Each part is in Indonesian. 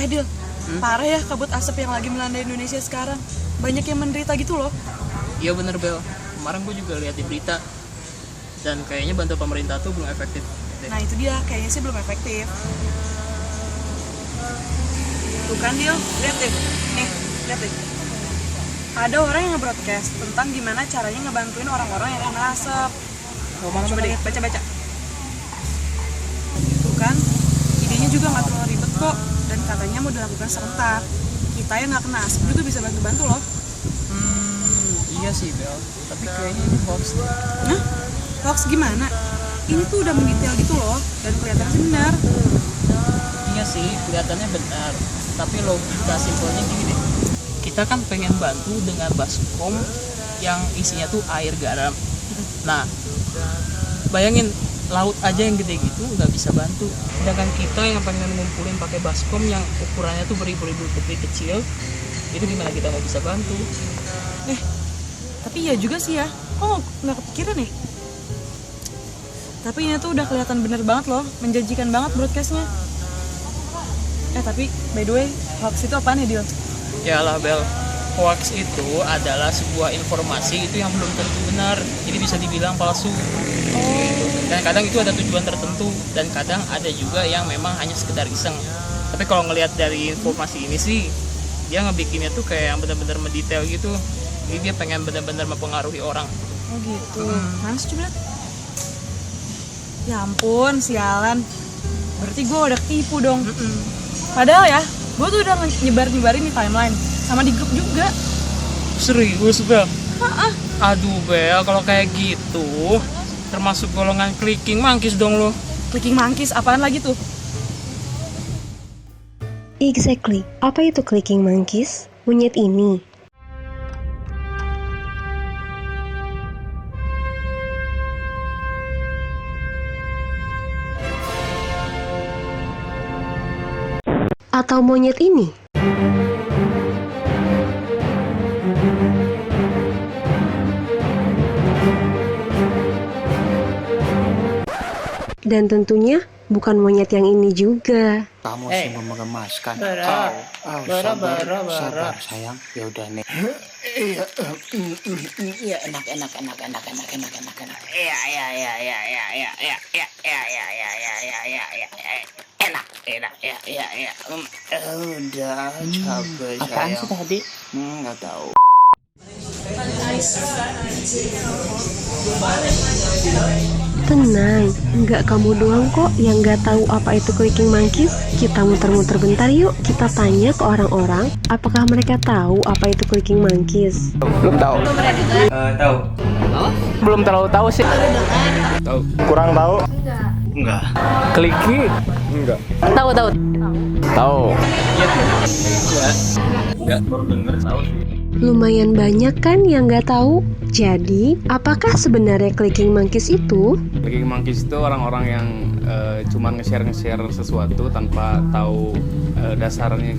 Dil, parah ya kabut asap yang lagi melanda Indonesia sekarang. Banyak yang menderita gitu loh. Iya bener Bel, kemarin gue juga lihat di berita. Dan kayaknya bantuan pemerintah tuh belum efektif. Nah itu dia, kayaknya sih belum efektif. Tuh kan Dil, lihat deh. Nih, lihat deh. Ada orang yang nge-broadcast tentang gimana caranya ngebantuin orang-orang yang kena asap. Coba deh, baca-baca. Tuh kan, idenya juga nggak terlalu ribet kok. Dan katanya mau dilakukan serentak. Kita yang nggak kena asap juga bisa bantu-bantu loh. Iya sih Bel, tapi kayaknya ini hoax. Nah, hoax gimana? Ini tuh udah mendetail gitu loh, dan kelihatannya sih benar. Iya sih, kelihatannya benar. Tapi logika simpelnya gini deh. Kita kan pengen bantu dengan baskom yang isinya tuh air garam. Nah, bayangin laut aja yang gede gitu nggak bisa bantu. Sedangkan kita yang pengen ngumpulin pakai baskom yang ukurannya tuh beribu-ribu lebih kecil, itu gimana kita mau bisa bantu? Tapi ya juga sih ya, kok nggak kepikiran nih? Tapi ini tuh udah kelihatan bener banget loh, menjanjikan banget broadcastnya. Tapi by the way, hoax itu apaan ya Dil? Yalah Bel, hoax itu adalah sebuah informasi itu yang belum tentu benar, jadi bisa dibilang palsu. Dan kadang itu ada tujuan tertentu, dan kadang ada juga yang memang hanya sekedar iseng. Tapi kalau ngelihat dari informasi ini sih, dia ngebikinnya tuh kayak yang benar-benar mendetail gitu. Jadi dia pengen benar-benar mempengaruhi orang. Oh gitu, mana sih coba lihat. Ya ampun, sialan. Berarti gue udah ketipu dong. Padahal ya, gue tuh udah nyebarin di timeline sama di grup juga. Serius Bel? Aduh Bel, kalau kayak gitu termasuk golongan clicking monkeys dong lo. Clicking monkeys, apaan lagi tuh? Exactly, apa itu clicking monkeys? Monyet ini. Atau monyet ini? Dan tentunya bukan monyet yang ini juga. Kamu sungguh mengemaskan. Sabar sayang. Ya udah nih. Iya enak. Enak. Udah capek sayang. Apaan sih tadi? Nggak tahu. Tenang, nggak kamu doang kok yang nggak tahu apa itu clicking monkeys. Kita muter-muter bentar yuk. Kita tanya ke orang-orang, apakah mereka tahu apa itu clicking monkeys. Belum tahu. Tahu? Belum terlalu tahu sih. Tahu? Kurang tahu? Enggak. Kliki? Enggak. Tahu. Tahu. Iya tuh. Enggak. Baru denger tahu sih. Lumayan banyak kan yang nggak tahu. Jadi, apakah sebenarnya clicking monkeys itu? Clicking monkeys itu orang-orang yang cuma nge-share sesuatu tanpa tahu dasarnya.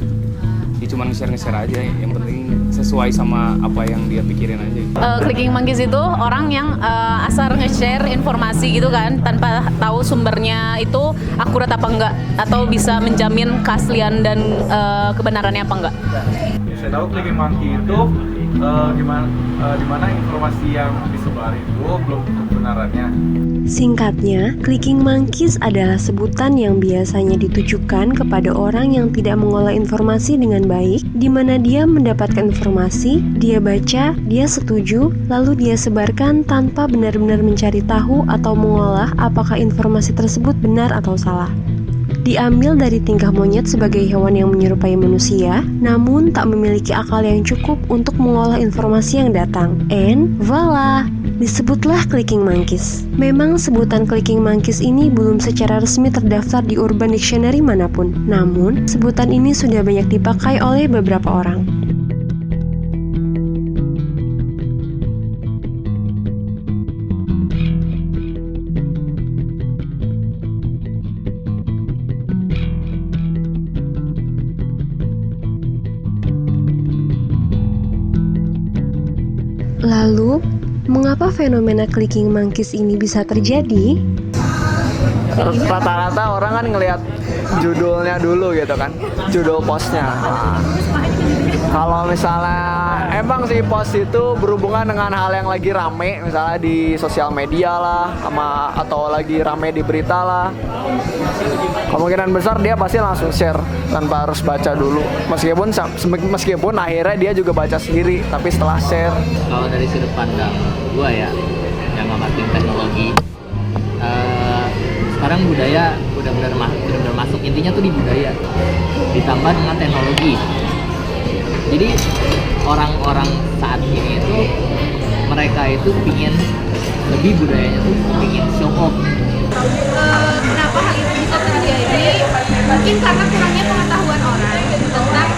Dia cuma nge-share aja, yang penting sesuai sama apa yang dia pikirin aja. Clicking monkeys itu orang yang asal nge-share informasi gitu kan, tanpa tahu sumbernya itu akurat apa enggak, atau bisa menjamin keaslian dan kebenarannya apa enggak. Saya tahu clicking monkey itu dimana informasi yang disebar itu belum tentu kebenarannya. Singkatnya, clicking monkeys adalah sebutan yang biasanya ditujukan kepada orang yang tidak mengolah informasi dengan baik, di mana dia mendapatkan informasi, dia baca, dia setuju, lalu dia sebarkan tanpa benar-benar mencari tahu atau mengolah apakah informasi tersebut benar atau salah. Diambil dari tingkah monyet sebagai hewan yang menyerupai manusia, namun tak memiliki akal yang cukup untuk mengolah informasi yang datang. And voila, disebutlah clicking monkeys. Memang sebutan clicking monkeys ini belum secara resmi terdaftar di Urban Dictionary manapun. Namun, sebutan ini sudah banyak dipakai oleh beberapa orang. Lalu, mengapa fenomena clicking monkeys ini bisa terjadi? Rata-rata orang kan ngelihat judulnya dulu gitu kan, judul postnya. Nah, kalau misalnya emang sih post itu berhubungan dengan hal yang lagi rame, misalnya di sosial media lah, atau lagi rame di berita lah, kemungkinan besar dia pasti langsung share tanpa harus baca dulu. Meskipun akhirnya dia juga baca sendiri, tapi setelah share. Kalau dari sudut pandang gue ya, yang ngamatin teknologi, sekarang budaya udah benar masuk, intinya tuh di budaya ditambah dengan teknologi. Jadi orang-orang saat ini itu mereka itu pingin lebih, budayanya tuh pingin show off. Kenapa hal itu bisa terjadi? Mungkin karena kurangnya pengetahuan orang tentang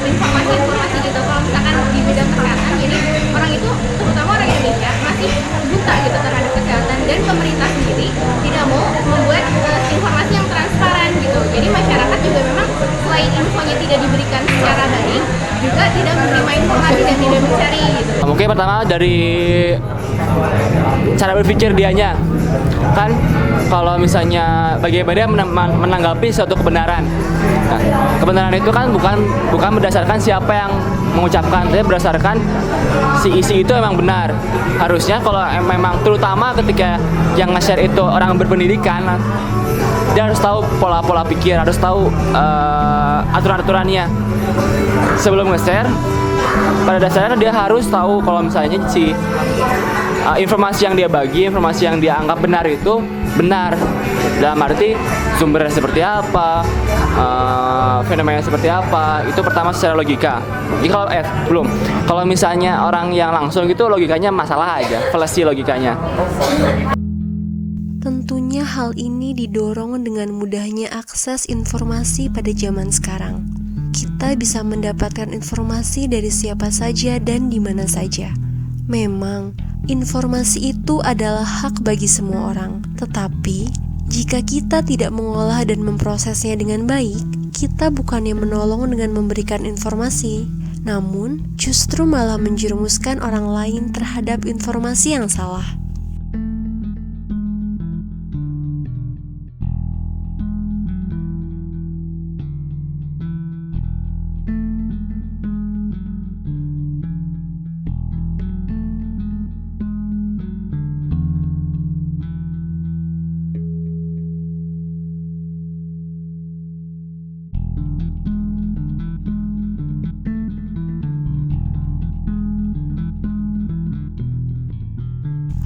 informasi gitu. Kalau misalkan di bidang kesehatan, jadi orang itu, terutama orang Indonesia, masih buta gitu terhadap kesehatan, dan pemerintah sendiri tidak mau membuat informasi yang transparan gitu. Jadi masyarakat juga memang selain infonya tidak diberikan secara baik, juga tidak menerima informasi dan tidak mencari gitu. Mungkin pertama dari cara berpikir dianya, kan kalau misalnya bagaimana dia menanggapi suatu kebenaran. Nah, kebenaran itu kan bukan berdasarkan siapa yang mengucapkan, tapi berdasarkan si isi itu emang benar. Harusnya kalau memang, terutama ketika yang nge-share itu orang berpendidikan, dia harus tahu pola-pola pikir, harus tahu aturan-aturannya. Sebelum nge-share, pada dasarnya dia harus tahu kalau misalnya si informasi yang dia bagi, informasi yang dia anggap benar itu benar. Dalam arti sumbernya seperti apa, fenomenanya seperti apa, itu pertama secara logika. Jadi kalau misalnya orang yang langsung gitu, logikanya masalah aja, fallacy logikanya. Tentunya hal ini didorong dengan mudahnya akses informasi pada zaman sekarang. Kita bisa mendapatkan informasi dari siapa saja dan di mana saja. Memang, informasi itu adalah hak bagi semua orang. Tetapi, jika kita tidak mengolah dan memprosesnya dengan baik, kita bukannya menolong dengan memberikan informasi, namun justru malah menjerumuskan orang lain terhadap informasi yang salah.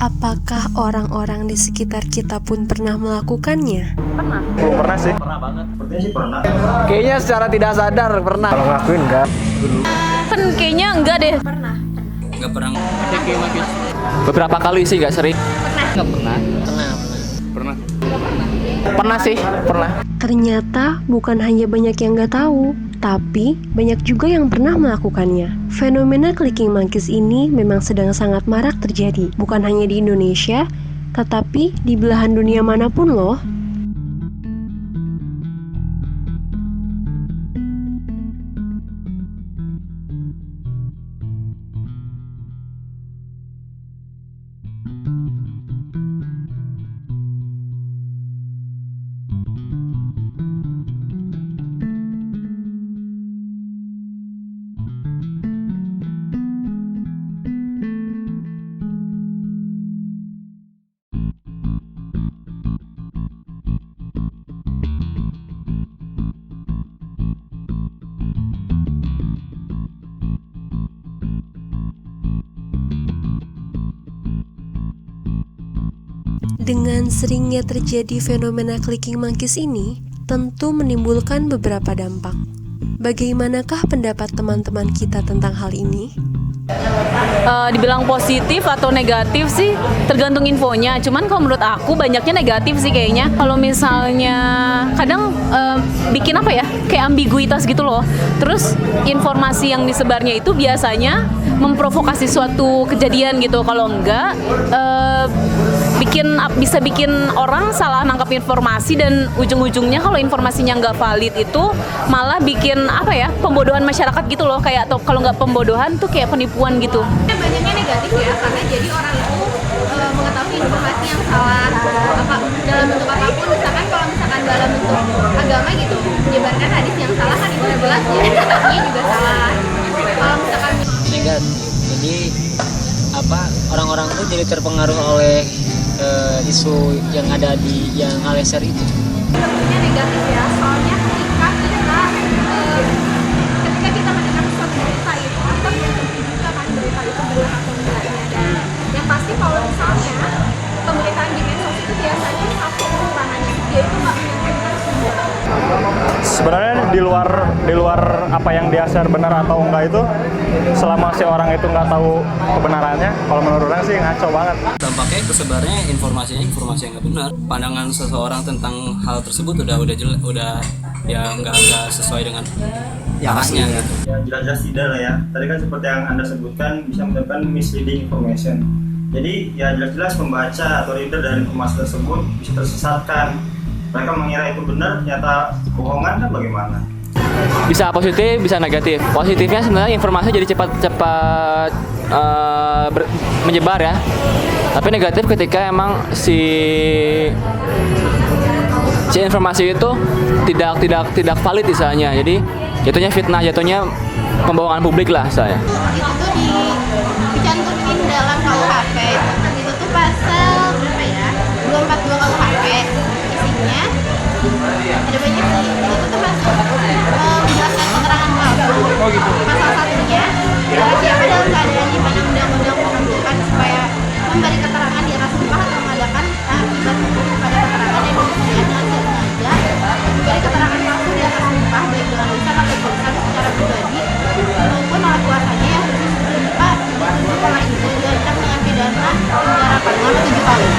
Apakah orang-orang di sekitar kita pun pernah melakukannya? Belum pernah sih. Pernah banget. Sepertinya sih pernah. Kayaknya secara tidak sadar pernah. Kalau ngelakuin enggak. Kan kayaknya enggak deh. Nggak pernah. Beberapa kali sih, nggak sering. Nggak pernah. Pernah sih, pernah. Ternyata bukan hanya banyak yang nggak tahu, tapi banyak juga yang pernah melakukannya. Fenomena clicking monkeys ini memang sedang sangat marak terjadi, bukan hanya di Indonesia, tetapi di belahan dunia manapun loh. Dengan seringnya terjadi fenomena clicking monkeys ini, tentu menimbulkan beberapa dampak. Bagaimanakah pendapat teman-teman kita tentang hal ini? Dibilang positif atau negatif sih tergantung infonya. Cuman kalau menurut aku banyaknya negatif sih kayaknya. Kalau misalnya kadang bikin apa ya, kayak ambiguitas gitu loh. Terus informasi yang disebarnya itu biasanya memprovokasi suatu kejadian gitu. Kalau enggak bisa bikin orang salah nangkap informasi, dan ujung-ujungnya kalau informasinya nggak valid itu malah bikin apa ya, pembodohan masyarakat gitu loh. Kayak, atau kalau nggak pembodohan tuh kayak penipuan gitu. Banyaknya negatif ya, karena jadi orang itu mengetahui ngasih informasi yang salah apa dalam bentuk apapun, misalkan kalau misalkan dalam bentuk agama gitu menyebarkan hadis yang salah kan itu jelas ya artinya juga salah. Kalau misalkan negatif, jadi orang-orang tuh jadi terpengaruh oleh isu yang ada di yang Al-Azhar itu. Tentunya negatif ya, soalnya ketika kita mendengar suatu berita itu kita belum tentu juga kan berita itu benar atau enggaknya. Dan yang pasti kalau misalnya pemberitaan di medsos itu biasanya satu kekurangannya dia itu nggak menyebutkan semua. Sebenarnya di luar apa yang dia share benar atau enggak itu, selama si orang itu nggak tahu kebenarannya, kalau menurut orang sih ngaco banget. Dampaknya kesebarnya informasi yang nggak benar. Pandangan seseorang tentang hal tersebut udah ya nggak sesuai dengan arahnya gitu. Ya jelas-jelas tidak lah ya. Tadi kan seperti yang Anda sebutkan bisa menyebabkan misleading information. Jadi ya jelas-jelas pembaca atau reader dari informasi tersebut bisa tersesatkan. Mereka mengira itu benar, ternyata bohongan kan bagaimana? Bisa positif, bisa negatif. Positifnya sebenarnya informasi jadi cepat menyebar ya. Tapi negatif ketika emang si informasi itu tidak valid misalnya. Jadi jatuhnya fitnah, jatuhnya pembohongan publik lah saya. Itu tuh dicantumin dalam KUHP. Itu tuh pasal berapa ya? 242 KUHP. Isinya ada banyak sih. Itu tuh masuk menjelaskan keterangan palsu. Pasal satunya siapa dalam keadaan di mana undang-undang menentukan supaya memberi keterangan di atas sumpah atau mengadakan akibat hukum pada keterangan yang diberikan dengan sengaja memberi keterangan palsu di atas sumpah baik dengan lisan atau tulisan secara pribadi maupun oleh kuasanya yang berupa sekolah itu diancam dengan pidana penjara paling lama 7 tahun.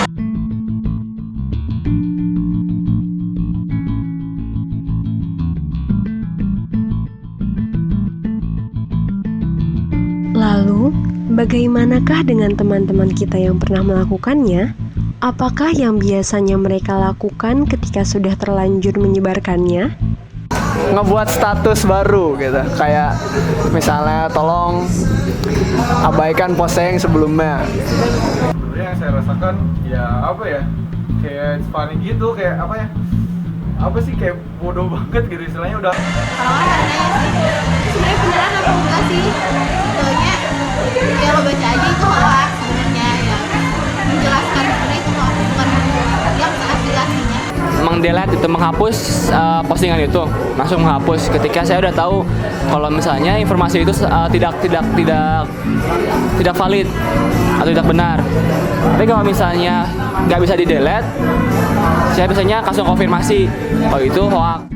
Lalu, bagaimanakah dengan teman-teman kita yang pernah melakukannya? Apakah yang biasanya mereka lakukan ketika sudah terlanjur menyebarkannya? Ngebuat status baru gitu, kayak misalnya tolong abaikan posting sebelumnya. Sebenarnya yang saya rasakan ya apa ya, kayak funny gitu, kayak apa sih kayak bodoh banget gitu istilahnya udah. Kalau sebenarnya beneran apa enggak sih? Soalnya ya lo baca aja itu hoax sebenarnya ya. Menjelaskan sebenarnya itu bukan yang asli-aslinya. Mengdelete itu, menghapus postingan itu, langsung menghapus ketika saya udah tahu kalau misalnya informasi itu tidak valid atau tidak benar. Tapi kalau misalnya nggak bisa di-delete, saya biasanya langsung konfirmasi kalau itu hoax.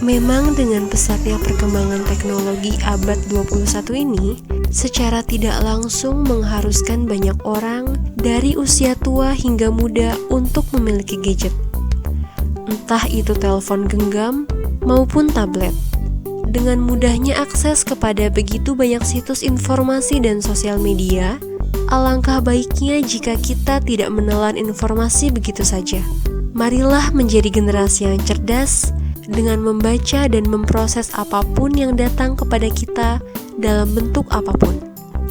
Memang dengan pesatnya perkembangan teknologi abad 21 ini, secara tidak langsung mengharuskan banyak orang dari usia tua hingga muda untuk memiliki gadget. Entah itu telepon genggam maupun tablet. Dengan mudahnya akses kepada begitu banyak situs informasi dan sosial media, alangkah baiknya jika kita tidak menelan informasi begitu saja. Marilah menjadi generasi yang cerdas dengan membaca dan memproses apapun yang datang kepada kita dalam bentuk apapun.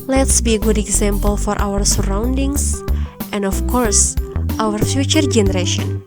Let's be a good example for our surroundings and of course, our future generation.